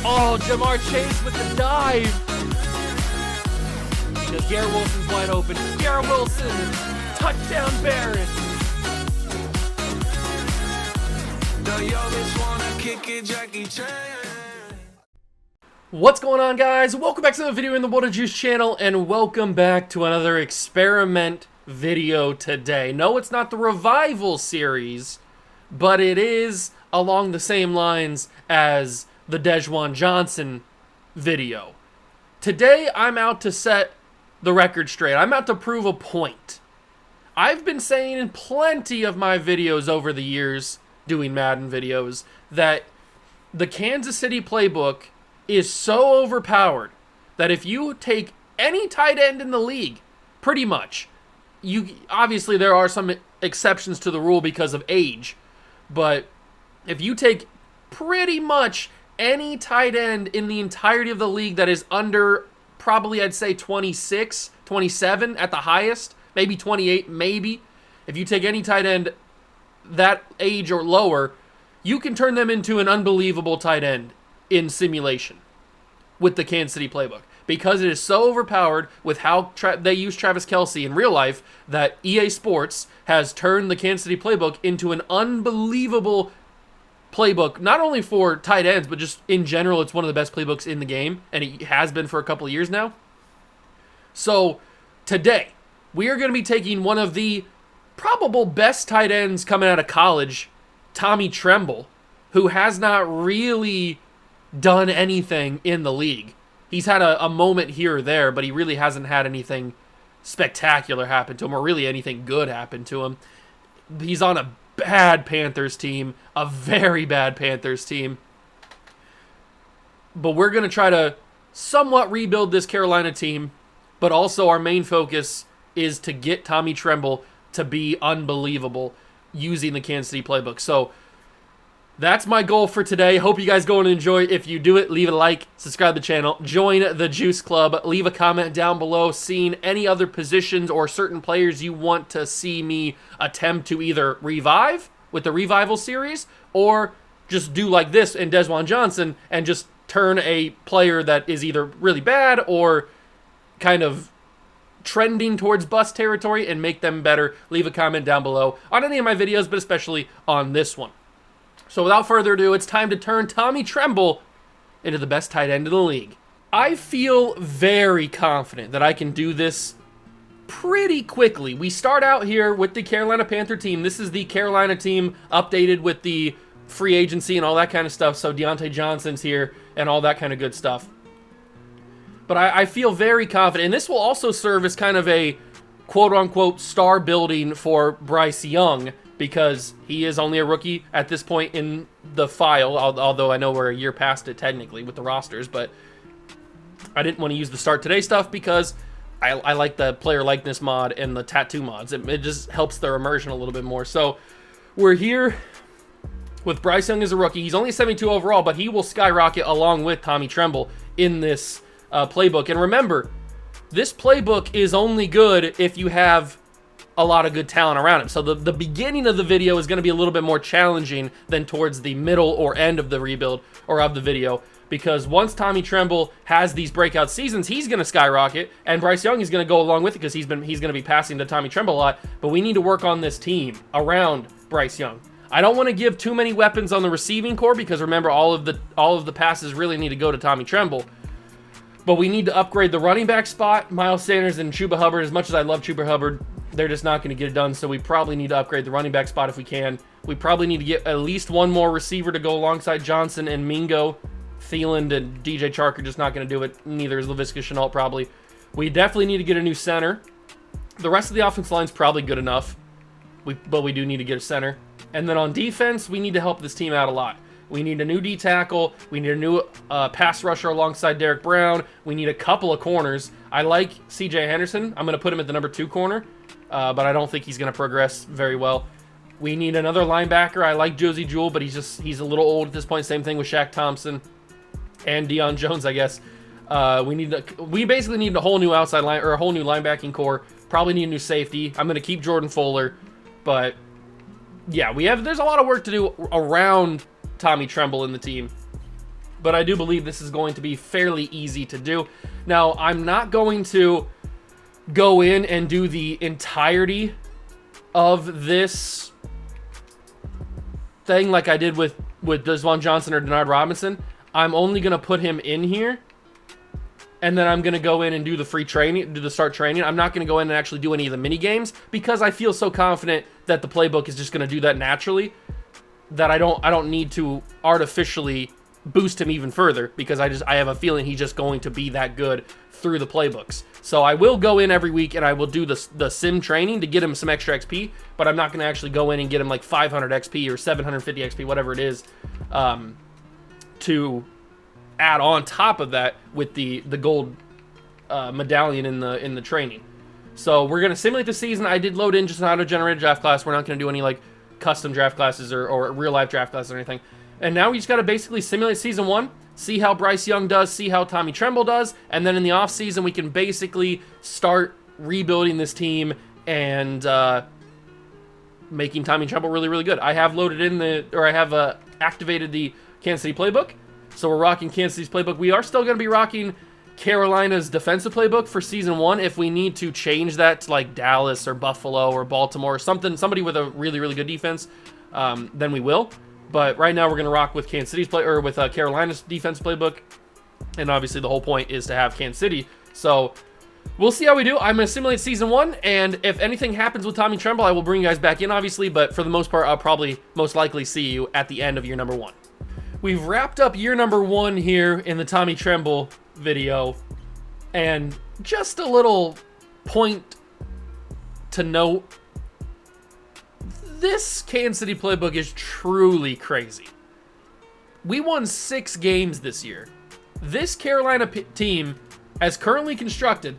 Oh, Jamar Chase with the dive. Because Garrett Wilson's wide open. Garrett Wilson, touchdown Bears. What's going on, guys? Welcome back to the video in the Water Juice channel, and welcome back to another experiment video today. No, it's not the Revival series, but it is along the same lines as the Dejuan Johnson video. Today, I'm out to set the record straight. I'm out to prove a point. I've been saying in plenty of my videos over the years, doing Madden videos, that the Kansas City playbook is so overpowered that if you take any tight end in the league, pretty much, obviously there are some exceptions to the rule because of age, but if you take pretty much any tight end in the entirety of the league that is under, probably I'd say 26, 27 at the highest, maybe 28, maybe. If you take any tight end that age or lower, you can turn them into an unbelievable tight end in simulation with the Kansas City playbook, because it is so overpowered with how they use Travis Kelce in real life that EA Sports has turned the Kansas City playbook into an unbelievable playbook, not only for tight ends, but just in general. It's one of the best playbooks in the game, and it has been for a couple of years now. So today, we are going to be taking one of the probable best tight ends coming out of college, Tommy Tremble, who has not really done anything in the league. He's had a moment here or there, but he really hasn't had anything spectacular happen to him, or really anything good happen to him. He's on a bad Panthers team, a very bad Panthers team. But we're going to try to somewhat rebuild this Carolina team, but also our main focus is to get Tommy Tremble to be unbelievable using the Kansas City playbook. So that's my goal for today. Hope you guys go and enjoy. If you do it, leave a like, subscribe to the channel, join the Juice Club, leave a comment down below seeing any other positions or certain players you want to see me attempt to either revive with the Revival series, or just do like this in Dejuan Johnson and just turn a player that is either really bad or kind of trending towards bust territory and make them better. Leave a comment down below on any of my videos, but especially on this one. So without further ado, it's time to turn Tommy Tremble into the best tight end in the league. I feel very confident that I can do this pretty quickly. We start out here with the Carolina Panther team. This is the Carolina team updated with the free agency and all that kind of stuff. So Deontay Johnson's here and all that kind of good stuff. But I feel very confident. And this will also serve as kind of a quote-unquote star building for Bryce Young, because he is only a rookie at this point in the file, although I know we're a year past it technically with the rosters, but I didn't want to use the Start Today stuff because I like the player likeness mod and the tattoo mods. It just helps their immersion a little bit more. So we're here with Bryce Young as a rookie. He's only 72 overall, but he will skyrocket along with Tommy Tremble in this playbook. And remember, this playbook is only good if you have a lot of good talent around him. So the beginning of the video is going to be a little bit more challenging than towards the middle or end of the rebuild or of the video, because once Tommy Tremble has these breakout seasons, he's going to skyrocket, and Bryce Young is going to go along with it because he's going to be passing to Tommy Tremble a lot. But we need to work on this team around Bryce Young. I don't want to give too many weapons on the receiving core, because remember, all of the passes really need to go to Tommy Tremble. But we need to upgrade the running back spot. Miles Sanders and Chuba Hubbard, as much as I love Chuba Hubbard, they're just not going to get it done, so we probably need to upgrade the running back spot if we can. We probably need to get at least one more receiver to go alongside Johnson and Mingo. Thielen and DJ Chark are just not going to do it. Neither is Laviska Shenault probably. We definitely need to get a new center. The rest of the offensive line is probably good enough, but we do need to get a center. And then on defense, we need to help this team out a lot. We need a new D tackle. We need a new pass rusher alongside Derek Brown. We need a couple of corners. I like C.J. Henderson. I'm going to put him at the number 2 corner. But I don't think he's going to progress very well. We need another linebacker. I like Josie Jewell, but he's a little old at this point. Same thing with Shaq Thompson and Deion Jones, I guess. We basically need a whole new outside line, or a whole new linebacking core. Probably need a new safety. I'm going to keep Jordan Fuller, but yeah, there's a lot of work to do around Tommy Tremble in the team, but I do believe this is going to be fairly easy to do. Now, I'm not going to go in and do the entirety of this thing like I did with Desvon Johnson or Denard Robinson. I'm only going to put him in here, and then I'm going to go in and do the free training, do the start training. I'm not going to go in and actually do any of the mini games because I feel so confident that the playbook is just going to do that naturally that I don't need to artificially boost him even further because I have a feeling he's just going to be that good through the playbooks. So I will go in every week and I will do the sim training to get him some extra XP, but I'm not going to actually go in and get him like 500 XP or 750 XP, whatever it is, to add on top of that with the gold medallion in the training. So we're going to simulate the season. I did load in just an auto-generated draft class. We're not going to do any like custom draft classes or real-life draft classes or anything. And now we just got to basically simulate season 1, see how Bryce Young does, see how Tommy Tremble does, and then in the offseason we can basically start rebuilding this team and making Tommy Tremble really, really good. I have loaded in activated the Kansas City playbook. So we're rocking Kansas City's playbook. We are still going to be rocking Carolina's defensive playbook for season 1. If we need to change that to like Dallas or Buffalo or Baltimore or somebody with a really, really good defense, then we will. But right now we're going to rock with Carolina's defense playbook. And obviously the whole point is to have Kansas City. So we'll see how we do. I'm going to simulate season 1. And if anything happens with Tommy Tremble, I will bring you guys back in, obviously. But for the most part, I'll probably most likely see you at the end of year number 1. We've wrapped up year number 1 here in the Tommy Tremble video. And just a little point to note. This Kansas City playbook is truly crazy. We won 6 games this year. This Carolina team, as currently constructed,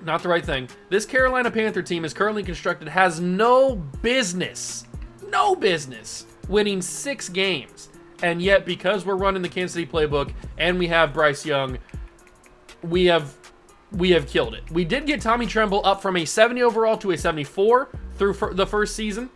not the right thing. This Carolina Panther team, as currently constructed, has no business winning 6 games. And yet, because we're running the Kansas City playbook and we have Bryce Young, we have killed it. We did get Tommy Tremble up from a 70 overall to a 74 through the first season.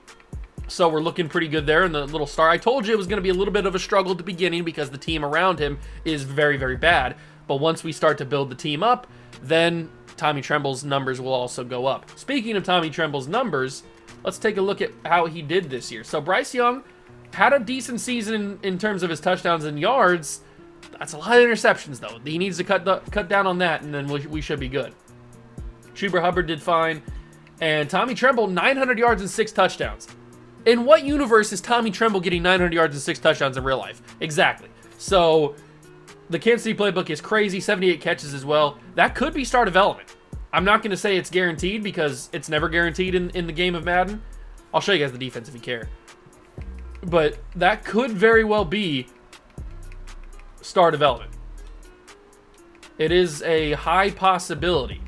So we're looking pretty good there in the little star. I told you it was going to be a little bit of a struggle at the beginning because the team around him is very, very bad. But once we start to build the team up, then Tommy Tremble's numbers will also go up. Speaking of Tommy Tremble's numbers, let's take a look at how he did this year. So Bryce Young had a decent season in terms of his touchdowns and yards. That's a lot of interceptions, though. He needs to cut down on that, and then we should be good. Chuba Hubbard did fine. And Tommy Tremble, 900 yards and 6 touchdowns. In what universe is Tommy Tremble getting 900 yards and 6 touchdowns in real life? Exactly. So the Kansas City playbook is crazy, 78 catches as well. That could be star development. I'm not going to say it's guaranteed because it's never guaranteed in the game of Madden. I'll show you guys the defense if you care. But that could very well be star development. It is a high possibility.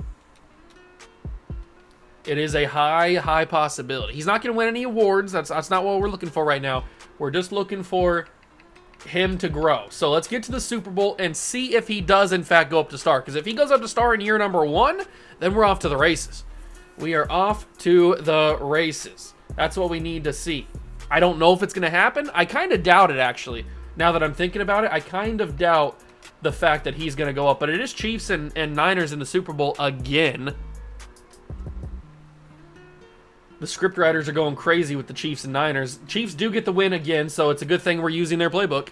It is a high possibility. He's not going to win any awards. That's not what we're looking for right now. We're just looking for him to grow. So let's get to the Super Bowl and see if he does, in fact, go up to star. Because if he goes up to star in year number 1, then we're off to the races. We are off to the races. That's what we need to see. I don't know if it's going to happen. I kind of doubt it, actually. Now that I'm thinking about it, I kind of doubt the fact that he's going to go up. But it is Chiefs and Niners in the Super Bowl again. The script writers are going crazy with the Chiefs and Niners. Chiefs do get the win again, so it's a good thing we're using their playbook.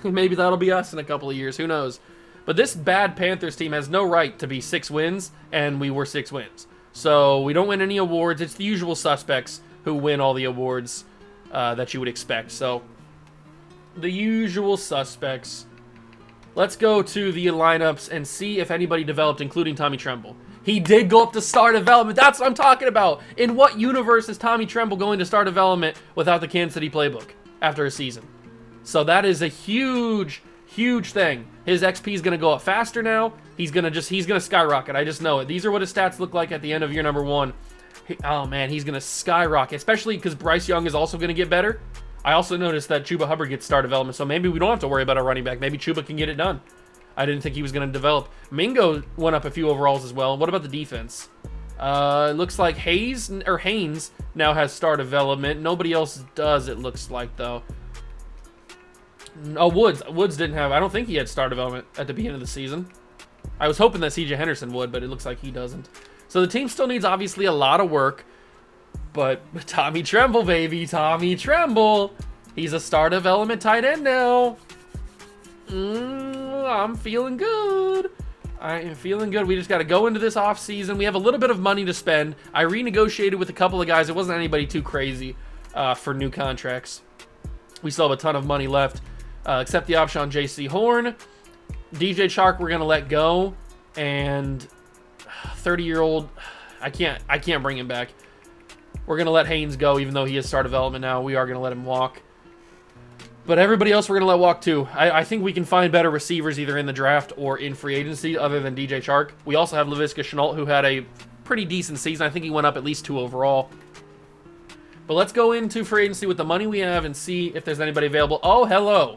Maybe that'll be us in a couple of years. Who knows? But this bad Panthers team has no right to be 6 wins, and we were 6 wins. So we don't win any awards. It's the usual suspects who win all the awards that you would expect. So the usual suspects. Let's go to the lineups and see if anybody developed, including Tommy Tremble. He did go up to star development. That's what I'm talking about. In what universe is Tommy Tremble going to star development without the Kansas City playbook after a season? So that is a huge thing. His XP is going to go up faster now. He's going to skyrocket. I just know it. These are what his stats look like at the end of year number 1. Oh man, he's going to skyrocket, especially because Bryce Young is also going to get better. I also noticed that Chuba Hubbard gets star development, so maybe we don't have to worry about a running back. Maybe Chuba can get it done. I didn't think he was going to develop. Mingo went up a few overalls as well. What about the defense? It looks like Haynes now has star development. Nobody else does, it looks like, though. Oh, Woods didn't have... I don't think he had star development at the beginning of the season. I was hoping that CJ Henderson would, but it looks like he doesn't. So the team still needs, obviously, a lot of work. But Tommy Tremble, baby. Tommy Tremble. He's a star development tight end now. I'm feeling good. I am feeling good. We just got to go into this offseason. We have a little bit of money to spend. I renegotiated with a couple of guys. It wasn't anybody too crazy for new contracts. We still have a ton of money left, except the option on J.C. Horn. DJ Chark, we're going to let go. And 30-year-old, I can't bring him back. We're going to let Haynes go, even though he is star development now. We are going to let him walk. But everybody else we're going to let walk too. I think we can find better receivers either in the draft or in free agency other than DJ Chark. We also have Laviska Shenault, who had a pretty decent season. I think he went up at least 2 overall. But let's go into free agency with the money we have and see if there's anybody available. Oh, hello.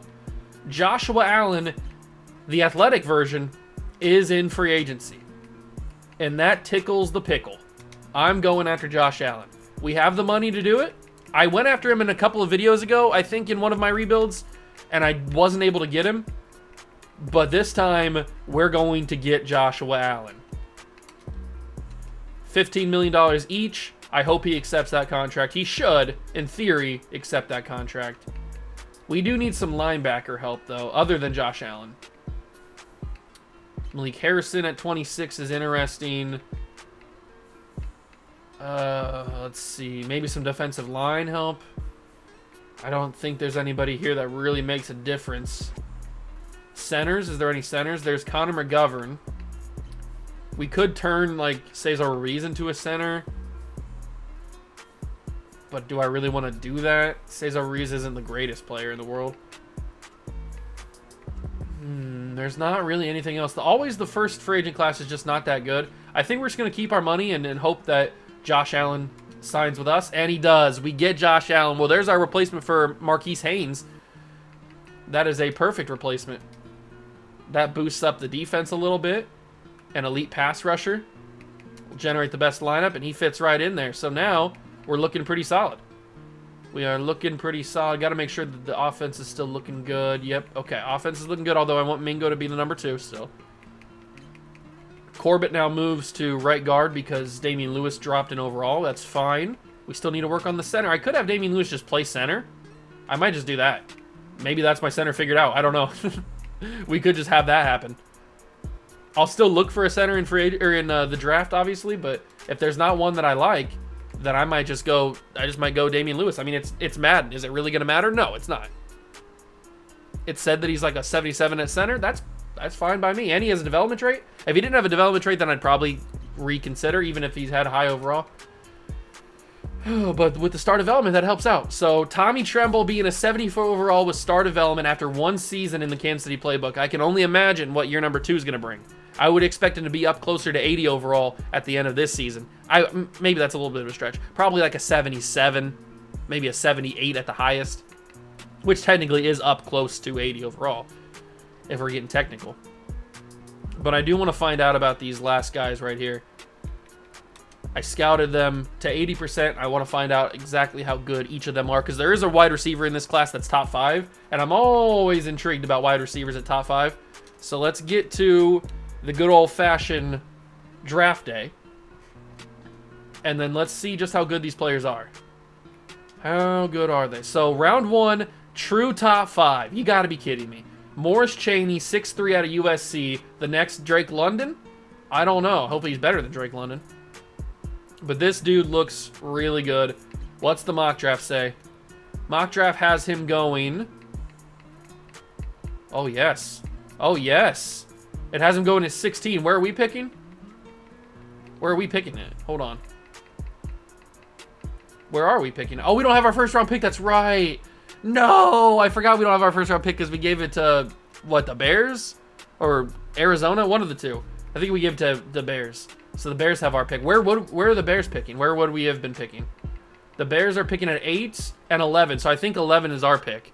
Joshua Allen, the athletic version, is in free agency. And that tickles the pickle. I'm going after Josh Allen. We have the money to do it. I went after him in a couple of videos ago, I think in one of my rebuilds, and I wasn't able to get him. But this time, we're going to get Joshua Allen. $15 million each. I hope he accepts that contract. He should, in theory, accept that contract. We do need some linebacker help, though, other than Josh Allen. Malik Harrison at 26 is interesting. Let's see. Maybe some defensive line help. I don't think there's anybody here that really makes a difference. Centers? Is there any centers? There's Connor McGovern. We could turn, like, Cesar Ruiz into a center. But do I really want to do that? Cesar Ruiz isn't the greatest player in the world. There's not really anything else. Always the first free agent class is just not that good. I think we're just going to keep our money and hope that Josh Allen signs with us. And he does. We get Josh Allen. Well, there's our replacement for Marquise Haynes. That is a perfect replacement. That boosts up the defense a little bit. An elite pass rusher. Will generate the best lineup, and he fits right in there. So now we're looking pretty solid. We are looking pretty solid. Got to make sure that the offense is still looking good. Yep. Okay, offense is looking good, although I want Mingo to be the number 2 still. Corbett now moves to right guard because Damian Lewis dropped in overall. That's fine. We still need to work on the center. I could have Damian Lewis just play center. I might just do that. Maybe that's my center figured out. I don't know. We could just have that happen. I'll still look for a center in the draft, obviously, but if there's not one that I like, then I might just go. I just might go Damian Lewis. I mean, it's Madden. Is it really going to matter? No, it's not. It said that he's like a 77 at center. That's fine by me. And he has a development trait. If he didn't have a development trait, then I'd probably reconsider, even if he's had a high overall. But with the star development, that helps out. So Tommy Tremble being a 74 overall with star development after 1 season in the Kansas City playbook, I can only imagine what year number 2 is going to bring. I would expect him to be up closer to 80 overall at the end of this season. Maybe that's a little bit of a stretch. Probably like a 77, maybe a 78 at the highest, which technically is up close to 80 overall, if we're getting technical. But I do want to find out about these last guys right here. I scouted them to 80%. I want to find out exactly how good each of them are, because there is a wide receiver in this class that's top 5, and I'm always intrigued about wide receivers at top 5. So let's get to the good old-fashioned draft day, and then let's see just how good these players are. How good are they? So round 1, true top 5. You got to be kidding me. Morris Chaney, 6'3" out of USC. The next Drake London? I don't know. Hopefully he's better than Drake London. But this dude looks really good. What's the mock draft say? Mock draft has him going. Oh, yes. Oh, yes. It has him going at 16. Where are we picking? Where are we picking it? Hold on. Where are we picking it? Oh, we don't have our first round pick. That's right. No, I forgot we don't have our first round pick because we gave it to, what, the Bears? Or Arizona? One of the two. I think we gave it to the Bears. So the Bears have our pick. Where are the Bears picking? Where would we have been picking? The Bears are picking at 8 and 11. So I think 11 is our pick.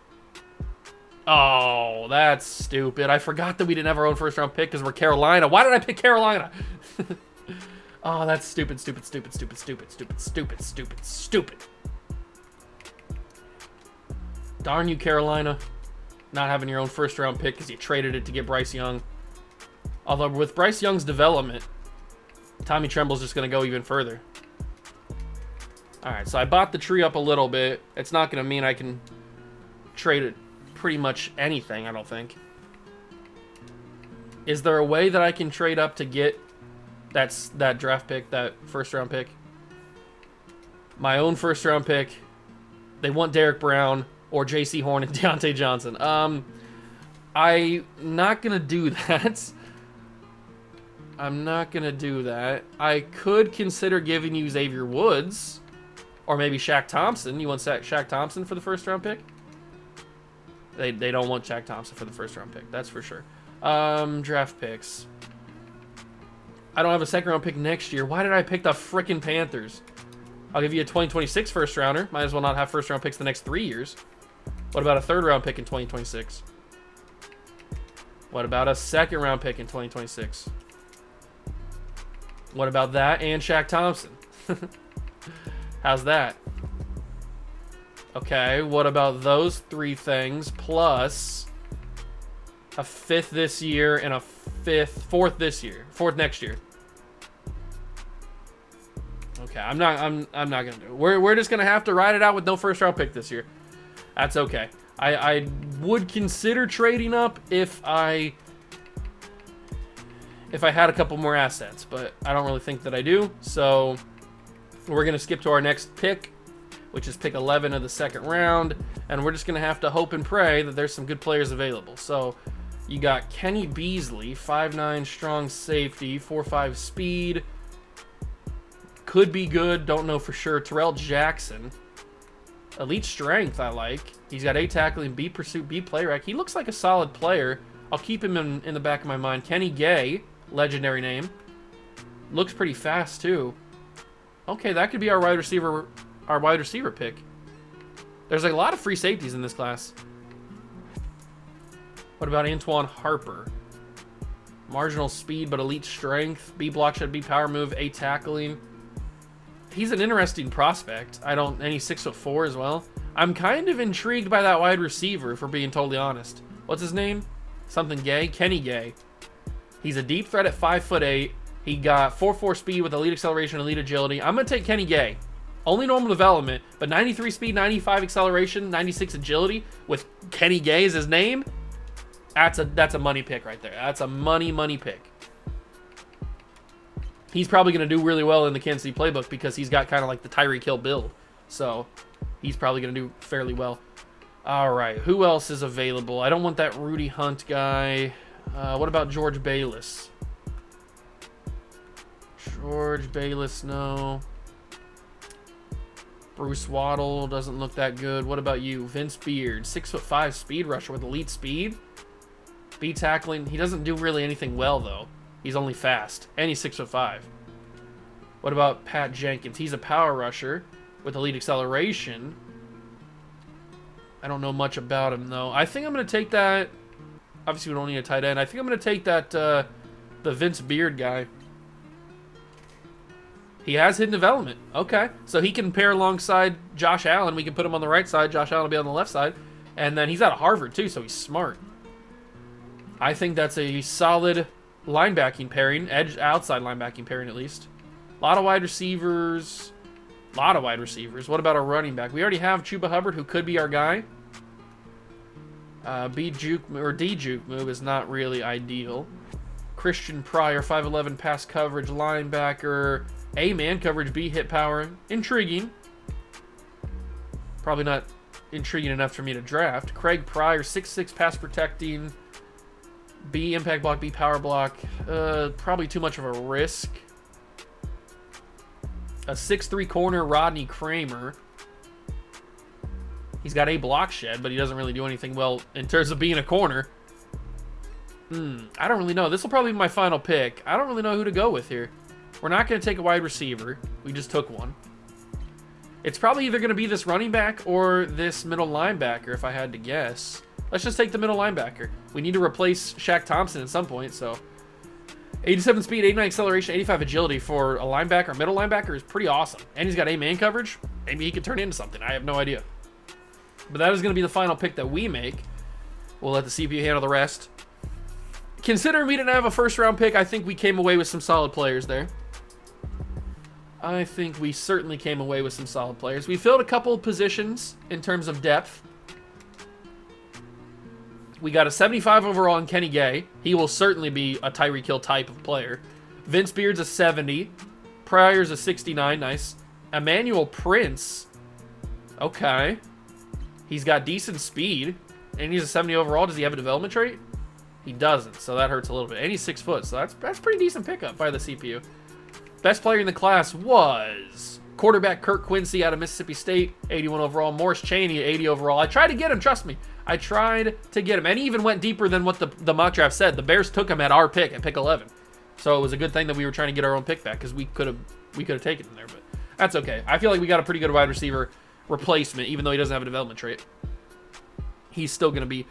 Oh, that's stupid. I forgot that we didn't have our own first round pick because we're Carolina. Why did I pick Carolina? Oh, that's stupid, stupid, stupid, stupid, stupid, stupid, stupid, stupid, stupid. Darn you, Carolina. Not having your own first-round pick because you traded it to get Bryce Young. Although with Bryce Young's development, Tommy Tremble's just going to go even further. All right, so I bought the tree up a little bit. It's not going to mean I can trade it pretty much anything, I don't think. Is there a way that I can trade up to get that draft pick, that first-round pick? My own first-round pick. They want Derek Brown or J.C. Horn and Deontay Johnson. I'm not going to do that. I'm not going to do that. I could consider giving you Xavier Woods or maybe Shaq Thompson. You want Shaq Thompson for the first-round pick? They don't want Shaq Thompson for the first-round pick. That's for sure. Draft picks. I don't have a second-round pick next year. Why did I pick the frickin' Panthers? I'll give you a 2026 first-rounder. Might as well not have first-round picks the next 3 years. What about a third-round pick in 2026? What about a second-round pick in 2026? What about that and Shaq Thompson? How's that? Okay, what about those 3 things plus a 5th this year and a 4th this year, 4th next year? Okay, I'm not gonna do it. We're just gonna have to ride it out with no first-round pick this year. That's okay. I would consider trading up if I had a couple more assets, but I don't really think that I do. So we're going to skip to our next pick, which is pick 11 of the second round, and we're just going to have to hope and pray that there's some good players available. So you got Kenny Beasley, 5'9", strong safety, 4'5" speed. Could be good, don't know for sure. Terrell Jackson, elite strength, I like. He's got A tackling, B pursuit, B play rec. He looks like a solid player. I'll keep him in the back of my mind. Kenny Gay, legendary name. Looks pretty fast too. Okay, that could be our wide receiver pick. There's a lot of free safeties in this class. What about Antoine Harper? Marginal speed, but elite strength. B block shed, B power move, A tackling. He's an interesting prospect. And he's 6'4" as well. I'm kind of intrigued by that wide receiver, if we're being totally honest. What's his name? Something Gay? Kenny Gay. He's a deep threat at 5'8". He got 4'4" speed with elite acceleration, elite agility. I'm going to take Kenny Gay. Only normal development, but 93 speed, 95 acceleration, 96 agility with Kenny Gay as his name. That's a money pick right there. That's a money pick. He's probably going to do really well in the Kansas City playbook because he's got kind of like the Tyreek Hill build. So he's probably going to do fairly well. All right, who else is available? I don't want that Rudy Hunt guy. What about George Bayless? George Bayless, no. Bruce Waddle doesn't look that good. What about you? Vince Beard, 6'5" speed rusher with elite speed. B tackling. He doesn't do really anything well, though. He's only fast, and he's 6'5". What about Pat Jenkins? He's a power rusher with elite acceleration. I don't know much about him, though. I think I'm going to take that. Obviously, we don't need a tight end. I think I'm going to take that the Vince Beard guy. He has hidden development. Okay. So he can pair alongside Josh Allen. We can put him on the right side. Josh Allen will be on the left side. And then he's out of Harvard, too, so he's smart. I think that's a solid linebacking pairing. Outside linebacking pairing, at least. A lot of wide receivers. What about a running back? We already have Chuba Hubbard, who could be our guy. D juke move is not really ideal. Christian Pryor, 5'11", pass coverage, linebacker. A man coverage, B hit power. Intriguing. Probably not intriguing enough for me to draft. Craig Pryor, 6'6", pass protecting. B impact block, B power block. Probably too much of a risk. A 6'3" corner, Rodney Kramer. He's got A block shed, but he doesn't really do anything well in terms of being a corner. I don't really know. This will probably be my final pick. I don't really know who to go with here. We're not going to take a wide receiver. We just took one. It's probably either going to be this running back or this middle linebacker, if I had to guess. Let's just take the middle linebacker. We need to replace Shaq Thompson at some point, so 87 speed, 89 acceleration, 85 agility for a linebacker, middle linebacker is pretty awesome. And he's got A-man coverage. Maybe he could turn into something. I have no idea. But that is going to be the final pick that we make. We'll let the CPU handle the rest. Considering we didn't have a first-round pick, I think we came away with some solid players there. I think we certainly came away with some solid players. We filled a couple of positions in terms of depth. We got a 75 overall in Kenny Gay. He will certainly be a Tyreek Hill type of player. Vince Beard's a 70. Pryor's a 69. Nice. Emmanuel Prince. Okay. He's got decent speed. And he's a 70 overall. Does he have a development trait? He doesn't, so that hurts a little bit. And he's 6 foot, so that's pretty decent pickup by the CPU. Best player in the class was quarterback Kirk Quincy out of Mississippi State, 81 overall. Morris Chaney, 80 overall. I tried to get him, trust me. I tried to get him. And he even went deeper than what the mock draft said. The Bears took him at our pick, at pick 11. So it was a good thing that we were trying to get our own pick back, because we could have taken him there, but that's okay. I feel like we got a pretty good wide receiver replacement, even though he doesn't have a development trait. He's still going to be,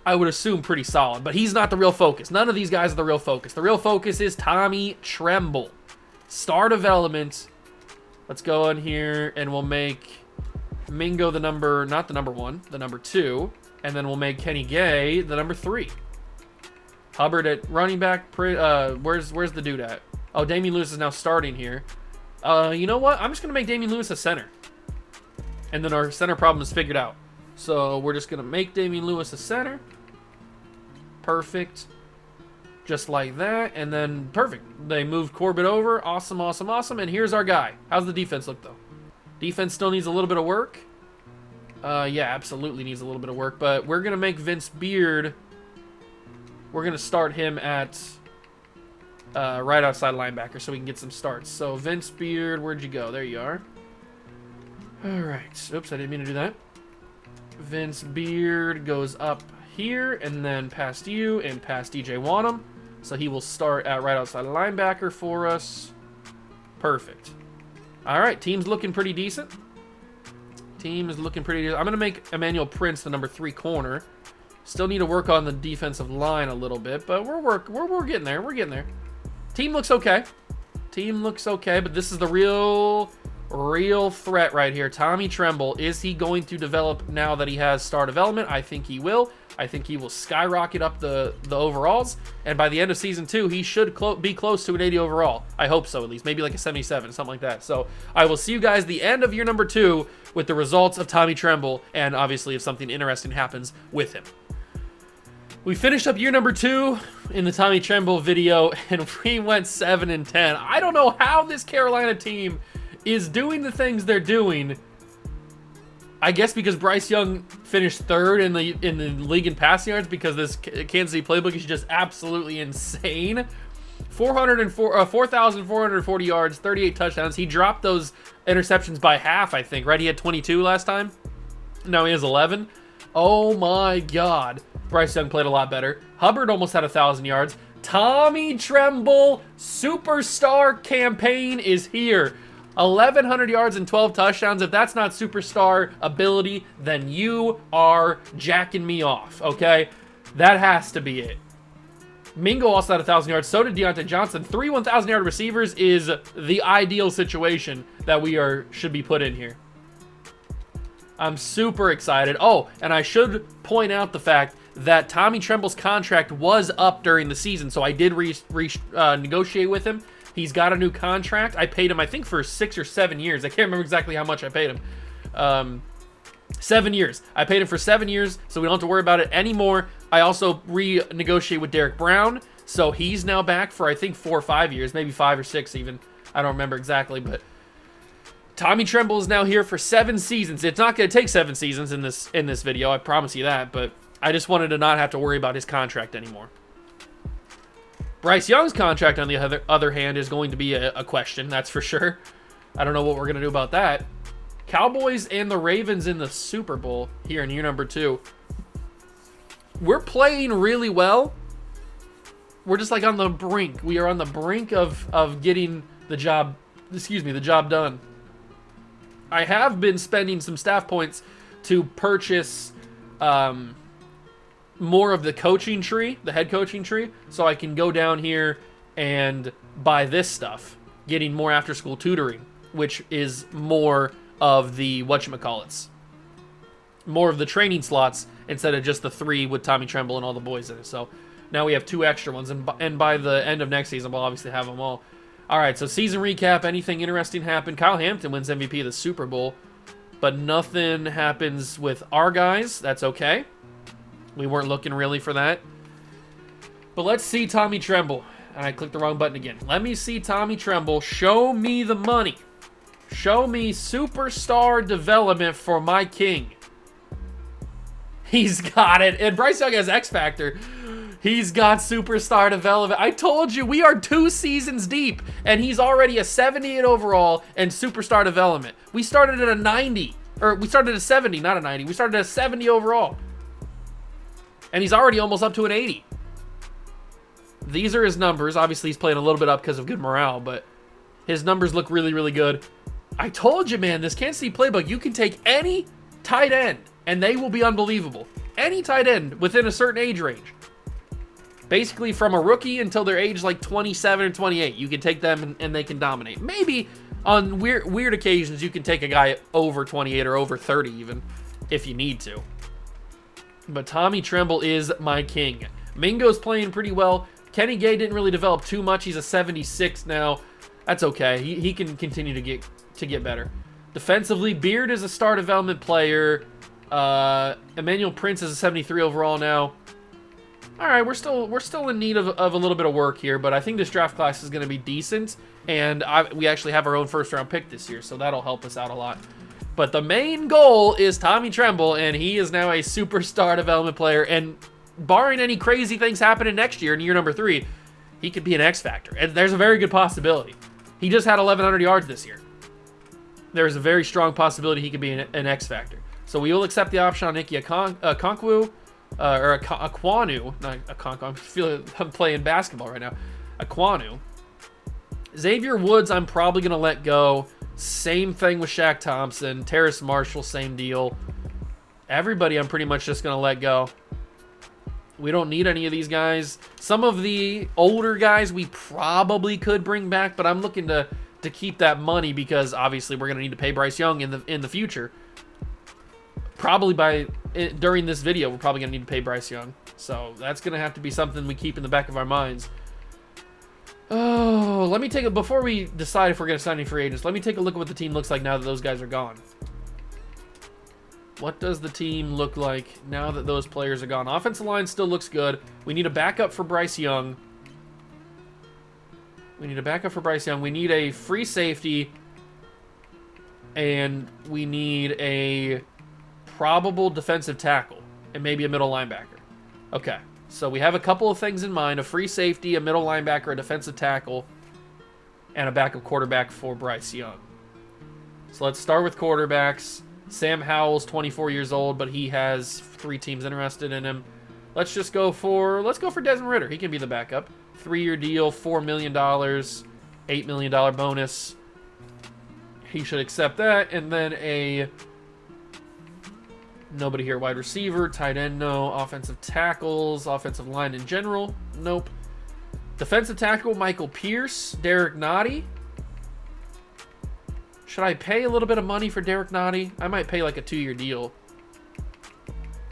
I would assume, pretty solid, but he's not the real focus. None of these guys are the real focus. The real focus is Tommy Tremble. Star development. Let's go in here and we'll make Mingo the number, not the number 1, the number 2, and then we'll make Kenny Gay the number 3. Hubbard at running back. Where's the dude at? Oh, Damian Lewis is now starting here. You know what? I'm just gonna make Damian Lewis a center, and then our center problem is figured out. So we're just gonna make Damian Lewis a center. Perfect. Just like that, and then perfect. They moved Corbett over. Awesome, awesome, awesome. And here's our guy. How's the defense look, though? Defense still needs a little bit of work. Yeah, absolutely needs a little bit of work. But we're going to make Vince Beard. We're going to start him at right outside linebacker so we can get some starts. So Vince Beard, where'd you go? There you are. All right. Oops, I didn't mean to do that. Vince Beard goes up here and then past you and past DJ Wanham. So he will start at right outside linebacker for us. Perfect. All right, team's looking pretty decent. Team is looking pretty decent. I'm going to make Emmanuel Prince the number 3 corner. Still need to work on the defensive line a little bit, but we're getting there. We're getting there. Team looks okay. Team looks okay, but this is the real threat right here. Tommy Tremble, is he going to develop now that he has star development? I think he will. I think he will skyrocket up the overalls, and by the end of season 2, he should be close to an 80 overall. I hope so, at least. Maybe like a 77, something like that. So I will see you guys the end of year number 2 with the results of Tommy Tremble, and obviously if something interesting happens with him. We finished up year number 2 in the Tommy Tremble video, and we went 7-10. I don't know how this Carolina team is doing the things they're doing. I guess because Bryce Young finished 3rd in the league in passing yards, because this Kansas City playbook is just absolutely insane. 4,440 yards, 38 touchdowns. He dropped those interceptions by half, I think, right? He had 22 last time. Now he has 11. Oh my God. Bryce Young played a lot better. Hubbard almost had 1,000 yards. Tommy Tremble superstar campaign is here. 1,100 yards and 12 touchdowns. If that's not superstar ability, then you are jacking me off, okay? That has to be it. Mingo also had 1,000 yards. So did Deontay Johnson. 3 1,000-yard receivers is the ideal situation that we should be put in here. I'm super excited. Oh, and I should point out the fact that Tommy Tremble's contract was up during the season, so I did negotiate with him. He's got a new contract. I paid him, I think, for 6 or 7 years. I can't remember exactly how much I paid him. 7 years. I paid him for 7 years, so we don't have to worry about it anymore. I also renegotiate with Derek Brown, so he's now back for, I think, 4 or 5 years, maybe 5 or 6 even. I don't remember exactly, but Tommy Tremble is now here for 7 seasons. It's not going to take 7 seasons in this video, I promise you that, but I just wanted to not have to worry about his contract anymore. Bryce Young's contract, on the other hand, is going to be a question, that's for sure. I don't know what we're going to do about that. Cowboys and the Ravens in the Super Bowl here in year number 2. We're playing really well. We're just like on the brink. We are on the brink of getting the job done. I have been spending some staff points to purchase more of the coaching tree, the head coaching tree, so I can go down here and buy this stuff, getting more after-school tutoring, which is more of the whatchamacallits, more of the training slots instead of just the 3 with Tommy Tremble and all the boys in it. So now we have 2 extra ones, and by the end of next season, we'll obviously have them all. All right, so season recap. Anything interesting happened? Kyle Hampton wins MVP of the Super Bowl, but nothing happens with our guys. That's okay. We weren't looking really for that. But let's see Tommy Tremble. And I clicked the wrong button again. Let me see Tommy Tremble. Show me the money. Show me superstar development for my king. He's got it. And Bryce Young has X Factor. He's got superstar development. I told you, we are 2 seasons deep, and he's already a 78 overall and superstar development. We started at a 90. Or we started at a 70, not a 90. We started at a 70 overall. And he's already almost up to an 80. These are his numbers. Obviously, he's playing a little bit up because of good morale, but his numbers look really, really good. I told you, man, this Kansas City playbook, you can take any tight end, and they will be unbelievable. Any tight end within a certain age range. Basically, from a rookie until they're age like 27 or 28, you can take them and they can dominate. Maybe on weird occasions, you can take a guy over 28 or over 30 even, if you need to. But Tommy Tremble is my king. Mingo's playing pretty well. Kenny Gay didn't really develop too much. He's a 76 now. That's okay. He can continue to get better. Defensively, Beard is a star development player. Emmanuel Prince is a 73 overall now. All right, we're still in need of a little bit of work here, but I think this draft class is going to be decent, and we actually have our own first-round pick this year, so that'll help us out a lot. But the main goal is Tommy Tremble, and he is now a superstar development player, and barring any crazy things happening next year in year number 3, he could be an X Factor. And there's a very good possibility. He just had 1,100 yards this year. There's a very strong possibility he could be an X Factor. So we will accept the option on Ike Okonkwo, or Aquanu. Not Okonkwo. I'm playing basketball right now. Aquanu. Xavier Woods, I'm probably going to let go. Same thing with Shaq Thompson. Terrace Marshall, same deal. Everybody I'm pretty much just going to let go. We don't need any of these guys. Some of the older guys we probably could bring back, but I'm looking to keep that money because obviously we're going to need to pay Bryce Young in the future. Probably during this video, we're probably going to need to pay Bryce Young. So that's going to have to be something we keep in the back of our minds. Oh, let me take it before we decide if we're going to sign any free agents. Let me take a look at what the team looks like now that those guys are gone. What does the team look like now that those players are gone? Offensive line still looks good. We need a backup for Bryce Young. We need a free safety. And we need a probable defensive tackle. And maybe a middle linebacker. Okay. So we have a couple of things in mind. A free safety, a middle linebacker, a defensive tackle, and a backup quarterback for Bryce Young. So let's start with quarterbacks. Sam Howell's 24 years old, but he has 3 teams interested in him. Let's go for Desmond Ridder. He can be the backup. 3-year deal, $4 million, $8 million bonus. He should accept that. And then nobody here. Wide receiver, tight end, no. Offensive tackles, offensive line in general, nope. Defensive tackle, Michael Pierce, Derek Nottie. Should I pay a little bit of money for Derek Nottie? I might pay like a 2-year deal.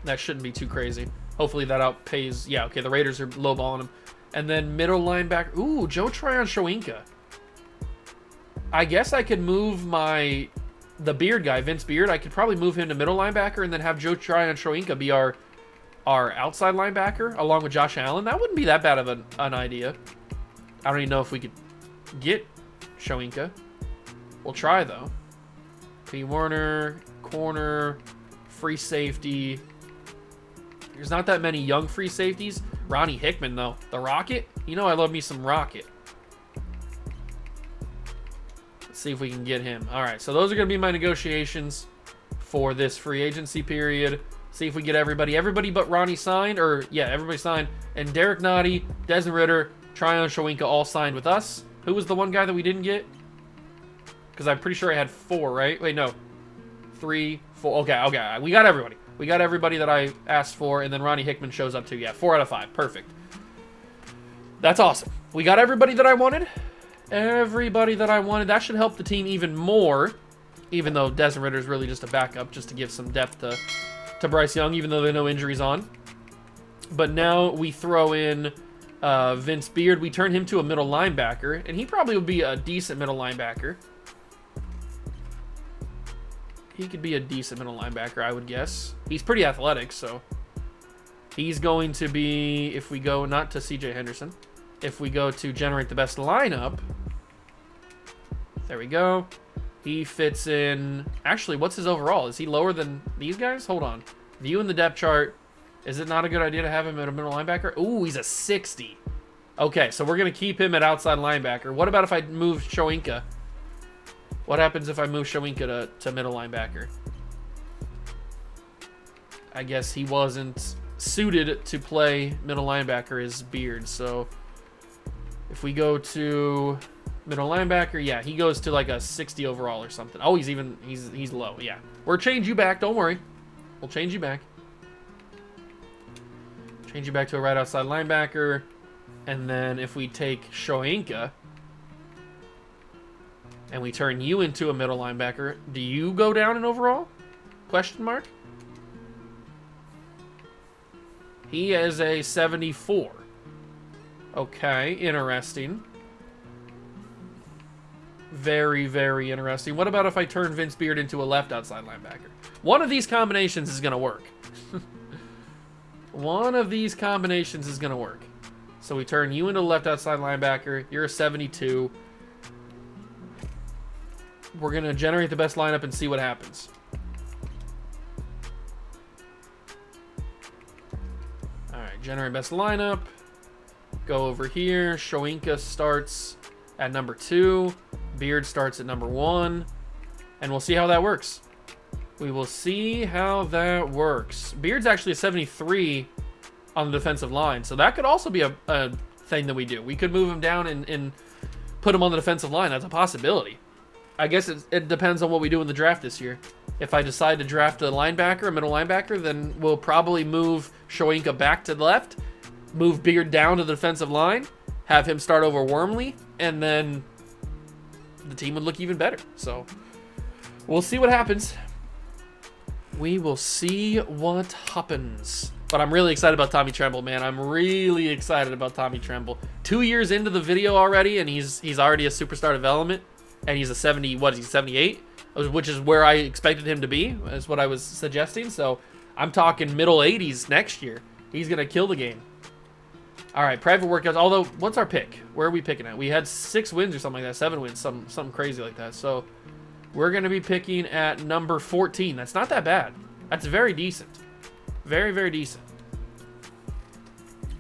That shouldn't be too crazy. Hopefully that outpays. Yeah, okay, the Raiders are lowballing him. And then middle linebacker. Ooh, Joe Tryon-Shoyinka. I guess I could move the Beard guy, Vince Beard. I could probably move him to middle linebacker and then have Joe Tryon-Shoyinka be our outside linebacker along with Josh Allen. That wouldn't be that bad of an idea. I don't even know if we could get Shoyinka. We'll try, though. P. Warner, corner, free safety. There's not that many young free safeties. Ronnie Hickman, though. The Rocket? You know I love me some Rocket. Let's see if we can get him. All right, so those are going to be my negotiations for this free agency period. See if we get everybody. Everybody but Ronnie signed. Everybody signed. And Derek Nottie, Desmond Ridder, Tryon-Shoyinka all signed with us. Who was the one guy that we didn't get? Because I'm pretty sure I had 4, right? Wait, no. 3, 4. Okay. We got everybody. We got everybody that I asked for, and then Ronnie Hickman shows up too. Yeah, 4 out of 5. Perfect. That's awesome. We got everybody that I wanted. Everybody that I wanted. That should help the team even more. Even though Desmond Ridder is really just a backup, just to give some depth to Bryce Young, even though there are no injuries on. But now we throw in Vince Beard. We turn him to a middle linebacker, and he probably would be a decent middle linebacker. He could be a decent middle linebacker, I would guess. He's pretty athletic, so he's going to be, if we go not to CJ Henderson, if we go to generate the best lineup, there we go. He fits in. Actually, what's his overall? Is he lower than these guys? Hold on. View in the depth chart. Is it not a good idea to have him at a middle linebacker? Ooh, he's a 60. Okay, so we're going to keep him at outside linebacker. What about if I move Shoinka? What happens if I move Shoinka to middle linebacker? I guess he wasn't suited to play middle linebacker as Beard. So if we go to middle linebacker, yeah, he goes to like a 60 overall or something. Oh, he's low. Yeah, we'll change you back. Don't worry, we'll change you back. Change you back to a right outside linebacker, and then if we take Shoinka and we turn you into a middle linebacker, do you go down in overall? Question mark. He is a 74. Okay, interesting. Very, very interesting. What about if I turn Vince Beard into a left outside linebacker? One of these combinations is going to work. One of these combinations is going to work. So we turn you into a left outside linebacker. You're a 72. We're going to generate the best lineup and see what happens. All right, generate best lineup. Go over here. Shoinka starts at number 2. Beard starts at number 1. And we'll see how that works. We will see how that works. Beard's actually a 73 on the defensive line. So that could also be a thing that we do. We could move him down and put him on the defensive line. That's a possibility. I guess it depends on what we do in the draft this year. If I decide to draft a linebacker, a middle linebacker, then we'll probably move Shoinka back to the left, move Beard down to the defensive line, have him start over Wormley, and then the team would look even better. So we'll see what happens. We will see what happens. But I'm really excited about Tommy Tremble, man. I'm really excited about Tommy Tremble. 2 years into the video already, and he's already a superstar development. And he's a 70, what is he, 78? Which is where I expected him to be, is what I was suggesting. So I'm talking middle 80s next year. He's going to kill the game. All right, private workouts. Although, what's our pick? Where are we picking at? We had 6 wins or something like that, 7 wins, something crazy like that. So we're going to be picking at number 14. That's not that bad. That's very decent. Very, very decent.